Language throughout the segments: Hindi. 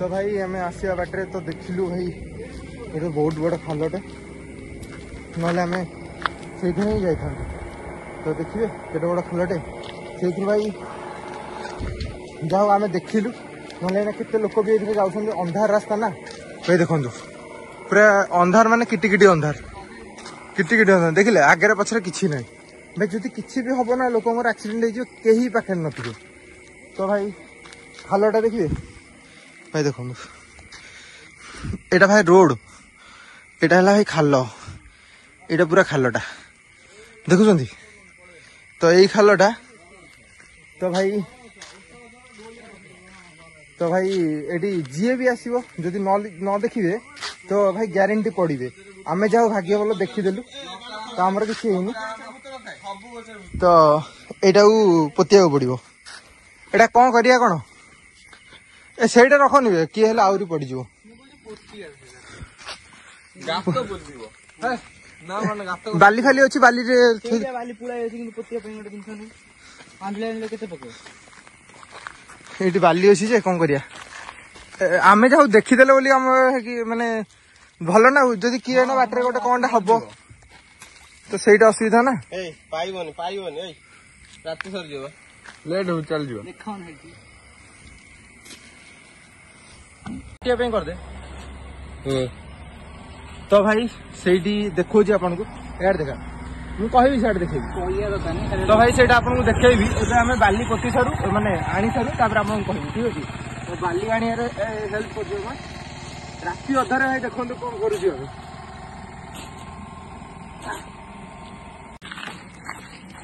तो भाई आम आसवा बाटे तो देखिलु भाई ये बहुत बड़ खालटे ना आम से ही जाता तो देखिए केटे बड़ खालटे से भाई जाओ आम देखिलु ना केते लोक भी ये जाऊँ अंधार रास्ता ना भाई देखो पूरा अंधार माने किटिकिटी अंधार देखिले आगे पछरे किसी ना भाई जदि किसी भी हम ना लोक एक्सीडेंट हो कहीं पाखे न तो भाई खालटा देखिए भाई देखो एटा भाई रोड एटा है भाई खाल एटा पूरा खालटा देखुं तो यही खालटा तो भाई एटी जी भी आसो जदि न देखिए तो भाई ग्यारंटी पड़े आमे जाओ भाग्य भल देखीदेलु तो आमर किसी है तो यहाँ पोतिया पड़ो एटा कौन करिया कौन सेटा रखनी किए हेल्ला आहरी पड़ज बाली फाली अच्छी बाली ये बाली अच्छी जे कौन करिया आमे जाऊ देखीदेले बोली माने भल ना जदि किए ना बाटर गोटे कौन हम तो सहीटा असुविधा ना पाइबनी रात सर लेट हो चल करदे तो भाई सही देखो आपन को यार देखा मुझे कहि साइड देखेबी तो भाई सेटा आपन को देखेबी एबे हमें बाली पोती सारू माने आनी सारू तापर आपन को कहबी ठीक अछि तो बाली आनी रे हेल्प कर दियो राती अधारे भाई देखो कौन करूँ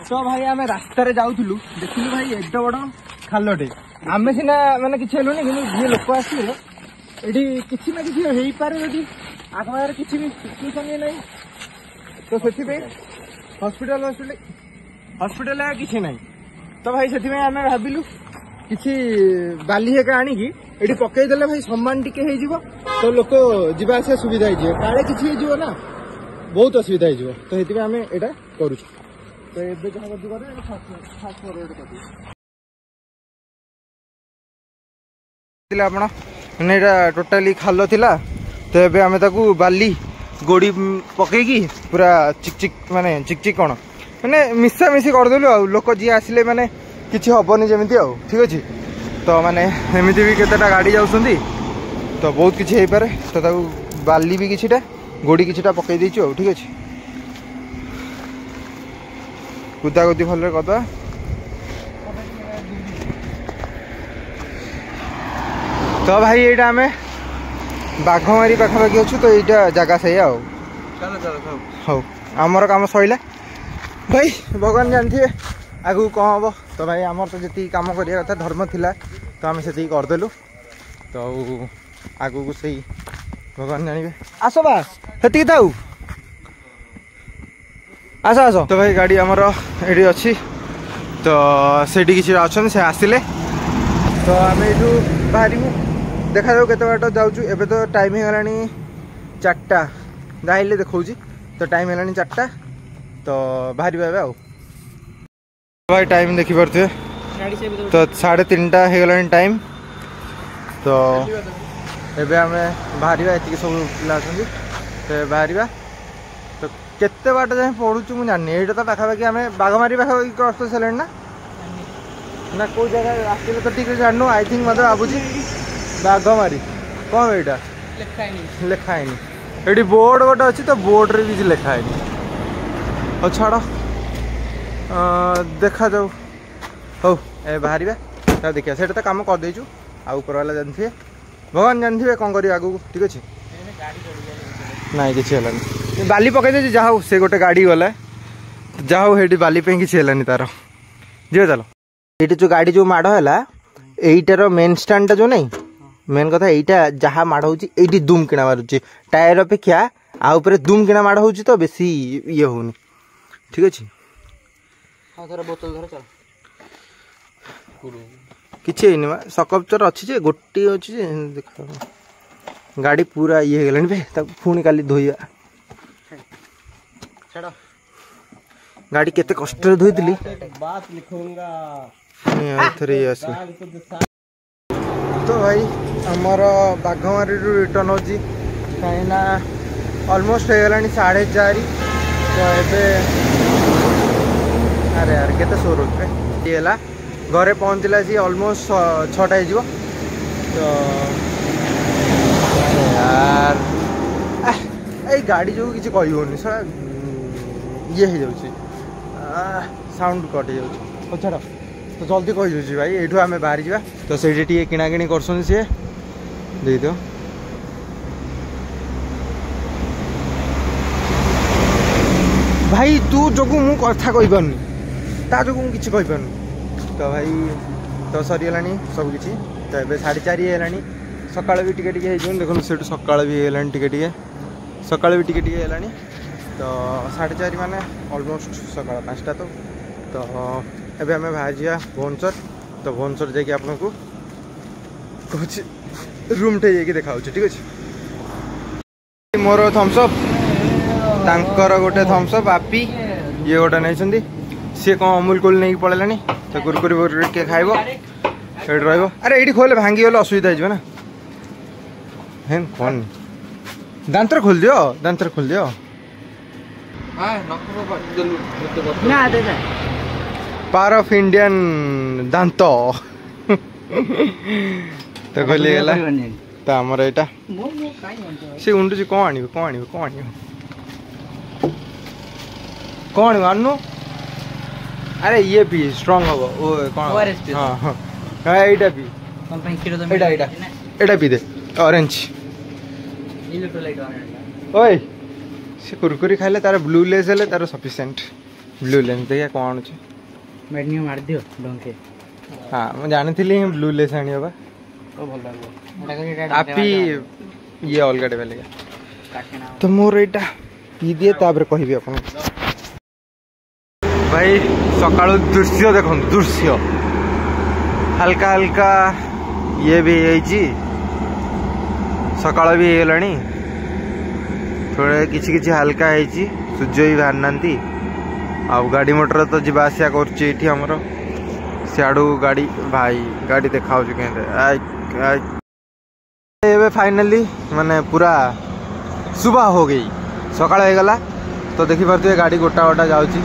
तो भाई आम रास्त जाऊलु देखिलु भाई एडे बड़ खालटे आम सीना माने किसी हेलुनि कि जी लोक आसले ये किसी ना किसी हो पारे यदि आखपाखे किसी भी सिचुएसन ना तो से हॉस्पिटल किसी ना तो भाई से आम भाविलु किसी बाली हेका आणिकी ये पकईदे भाई सम्मान टिके हो तो लोक जावास सुविधा हो काले किसी हो ना बहुत असुविधा हो तो ये आम यहाँ करूँ तो ये जहाँ टोटाली खाल थिला तो ये आम ताकू बाली गोड़ी पकईकी पूरा चिकचिक माने चिकचिक कौन माने मिशामिशी करदेलु आ लोक जी आसिले माने किसी हेनी जमी आ ठीक अच्छे तो माने एमती भी केतेटा गाड़ी जाऊँगी तो बहुत किसी हो पारे तो ताकू बाली भी किसीटा गोड़ी किसीटा पकई देचु ठीक अच्छे कुदाकुदी भल करदा तो भाई ये आम बाघमारी पाखापाखि अच्छु तो यहाँ जगह से हाँ आमर काम सैला भाई भगवान जानते आगू कौन हम तो भाई आमर तो जी कम करवा कथा धर्म थिला तो आम से करदेलु तो आगू को सही भगवान जानवे आस बा से थाऊ आस आस तो भाई गाड़ी आमर ये अच्छी तो से किसी अच्छा से आसिले तो आम यू बाहर देखा जाऊ केते बाट जाऊँ एबे तो टाइम हो गलानी 4टा गाइले देखा तो टाइम है 4टा तो बाहर आउ भाई टाइम देखी पारे तो 3:30 हो गलानी टाइम तो एबे आम बाहर ये सब पिला अच्छा तो बाहर तो केते बाट जाए पड़ुचु मुझे जानी ये तो पाखापाखि आम बाघमारी पाखापाखि क्रॉस कर सारे ना कौ जगह आसले तो ठीक जानू आई थिंक मतलब भावुची बाघमारी कौन यहाँ लिखाएनि ये बोर्ड गोटे अच्छी तो बोर्ड रे भी लिखाएनि और छाड़ देखा जाऊ हौ ए बाहर देखिए से तो कम कर देचु आउ ऊपर वाला जानते भगवान जानते कौन कर आगू ठीक अच्छे ना कि बाली पकई दे जा से गोटे गाड़ी गला जा बाली पे किसी है तार जी चलो ये जो गाड़ी जो माड़ है यहीटार मेन स्टाण्डा जो नहीं मेन कथा यहाँ जहाँ माड़ होती दुम किणा मारुचे टायर अपेक्षा आउे दुम किणा माड़ हो तो बेसी ये होनी ठीक अच्छे किसी सकपचर अच्छी गोटे अच्छी देखा गाड़ी पूरा ये हो गला पुणी काली धोइबा गाड़ी केते कष्ट धोई तो भाई आमर बाघमारी रिटर्न हो कहीं ऑलमोस्ट हो गला 4:30 तो ये अरे यार के सोर है घरे पहुँचला सी ऑलमोस्ट 6टा हो तो यार ए गाड़ी जो किसी कहनी सर ये हो साउंड कट हो छाड़ तो जल्दी कही भाई ये आम बाहरी जा तो से किणाकिणी कर सी दे दो भाई तू जो मु कथा कही पारनी ता जो किसी कही पारनी तो भाई तो सरीगला सब किसी तो ये 4:30 है सका भी टिके देखो से सका भी है सका भी टिके है तो 4:30 माने ऑलमोस्ट सका 5टा तो एबे हमें बाहर जा भुवनेश्वर तो भुवनेश्वर जाकि आपको कुछ रूम टे जाकि देखा ठीक अच्छे मोर थम्सअप तांकर गोटे थम्सअप आपी ये गोटे नहीं सी कौन अमूल कूल नहीं पड़ेगा तो कुरकुरी बुरकुरी किए खाइब ये अरे ये खोले भांगी गले असुविधा हो ना है कौन दांतर खोल दियो पावर ऑफ इंडियन दांत तो खोली गला तो आमर यहाँ सी उंडुची कौन आनु अरे ये पी स्ट्रांग हम ओ कौन हाँ हाँ यहाँ पी पी दे ऑरेंज ओए से कुरकुरी खाइले तार ब्लू लेस हेले तार सफिशिएंट ब्लू लेस देखिए कौन अच्छे मेन्यू मार दियो डोंके हाँ मुझे जानी थी ब्लू लेस आनी होगा आपी ये अलग टेबल तो मोर यहाँ पी दिए तापर कहबी अपन भाई सकाळु दृश्य देखो दृश्य हल्का हल्का ये भी सकाळ भी होगलानी थोड़े किछि किछि हल्का है सूर्य भी बाहर नांती आ गाड़ी मोटर तो जीवा आसिया कर हमर सियाड़ू गाड़ी भाई गाड़ी देखा के फाइनली माने पूरा सुबह हो गई सकाळ हो गला तो देखी पारे गाड़ी गोटा गोटा जाउची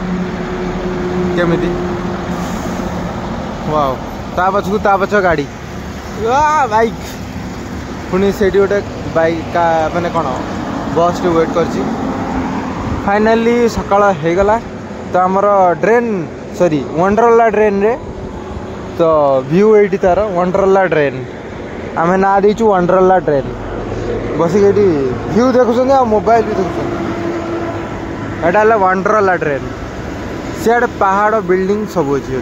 केमिति वाओ ता पछ गाड़ी बाइक पुणी से गोटे बाइक का माने कौन बस टे वेट कर फाइनली सकाळ हो गला तो आमर ड्रेन सॉरी वंडरला ड्रेन रे तो व्यू ये तार वंडरला ड्रेन आम ना देचु वंडरला ड्रेन बसिक ये व्यू देखुं आ मोबाइल भी देखुं यहाँ वंडरला ड्रेन सियाड़े पहाड़ बिल्डिंग सब अच्छी